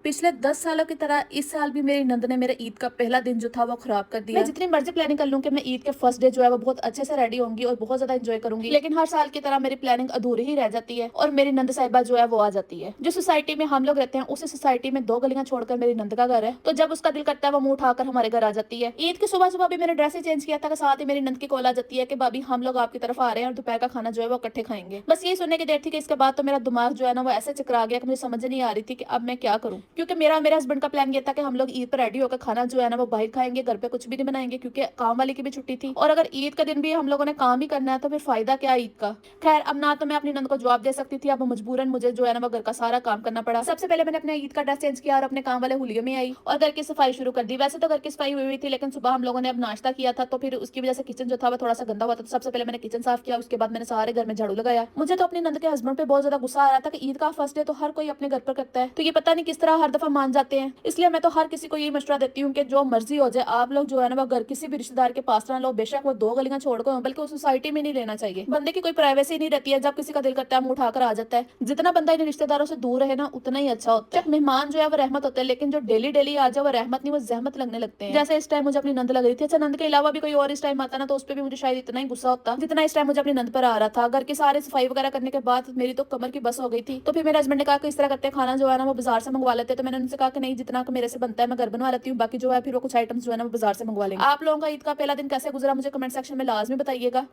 पिछले 10 सालों की तरह इस साल भी मेरी नंद ने मेरे ईद का पहला दिन जो था वो खराब कर दिया। मैं जितनी मर्जी प्लानिंग कर लूं कि मैं ईद के फर्स्ट डे जो है वो बहुत अच्छे से रेडी होंगी और बहुत ज्यादा एंजॉय करूंगी, लेकिन हर साल की तरह मेरी प्लानिंग अधूरी ही रह जाती है और मेरी नंद साहिबा जो है वो आ जाती है। जो सोसाइटी में हम लोग रहते हैं उसी सोसाइटी में 2 गलियां छोड़कर मेरी नंद का घर है, तो जब उसका दिल करता है वो मुंह उठाकर हमारे घर आ जाती है। ईद की सुबह सुबह भी मैंने ड्रेस ही चेंज किया था, साथ ही मेरी नंद की कॉल आ जाती है कि भाभी हम लोग आपकी तरफ आ रहे हैं और दोपहर का खाना जो है वो इकट्ठे खाएंगे। बस ये सुनने की देर थी कि इसके बाद तो मेरा दिमाग जो है ना वो ऐसे चकरा गया कि मुझे समझ नहीं आ रही थी कि अब मैं क्या करूं, क्योंकि मेरे हस्बैंड का प्लान ये था कि हम लोग ईद पर रेडी होकर खाना जो है ना वो बाहर खाएंगे, घर पे कुछ भी नहीं बनाएंगे क्योंकि काम वाली की भी छुट्टी थी। और अगर ईद का दिन भी हम लोगों ने काम ही करना है तो फिर फायदा क्या ईद का। खैर, अब ना तो मैं अपनी नंद को जवाब दे सकती थी, अब मजबूरन मुझे जो है ना वो घर का सारा काम करना पड़ा। सबसे पहले मैंने अपने ईद का ड्रेस चेंज किया और अपने काम वाले हुलियों में आई और घर की सफाई शुरू कर दी। वैसे तो घर की सफाई हुई थी, लेकिन सुबह हम लोगों ने अब नाश्ता किया था तो फिर उसकी वजह से किचन जो था वो थोड़ा सा गंदा हुआ था। तो सबसे पहले मैंने किचन साफ किया, उसके बाद मैंने सारे घर में झाड़ू लगाया। मुझे तो अपनी नंद के हस्बैंड पे बहुत ज्यादा गुस्सा आ रहा था कि ईद का फर्स्ट डे तो हर कोई अपने घर पर करता है, तो ये पता नहीं किस तरह हर दफा मान जाते हैं। इसलिए मैं तो हर किसी को यही मशवरा देती हूँ कि जो मर्जी हो जाए, आप लोग जो है ना वो घर किसी भी रिश्तेदार के पास ना लो, बेशक वो 2 गलियां छोड़कर हो, बल्कि उस सोसाइटी में नहीं लेना चाहिए। बंदे की कोई प्राइवेसी नहीं रहती है, जब किसी का दिल करता है मुंह उठाकर आ जाता है। जितना बंदा इन रिश्तेदारों से दूर रहे ना उतना ही अच्छा होता है। मेहमान जो है वो रहमत होते हैं, लेकिन जो डेली डेली आ जाए वो रहमत नहीं, वो जहमत लगने लगते हैं। जैसे इस टाइम मुझे अपनी नंद लग रही थी। अच्छा, नंद के अलावा भी कोई और इस टाइम आता ना तो उस पर भी मुझे शायद इतना ही गुस्सा होता जितना इस टाइम मुझे अपनी नंद पर आ रहा था। घर की सारी सफाई वगैरह करने के बाद मेरी तो कमर की बस हो गई थी। तो फिर मेरे हस्बैंड ने कहा कि इस तरह करते हैं, खाना जो है ना वो बाजार से मंगवा लेते हैं। तो मैंने उनसे कहा कि नहीं, जितना मेरे से बनता है मैं घर बनवा लेती हूँ, बाकी जो है फिर वो कुछ आइटम्स जो है ना वो बाजार से मंगवा लेंगे। आप लोगों का ईद का पहला दिन कैसे गुजरा मुझे कमेंट सेक्शन में लाजमी बताइएगा।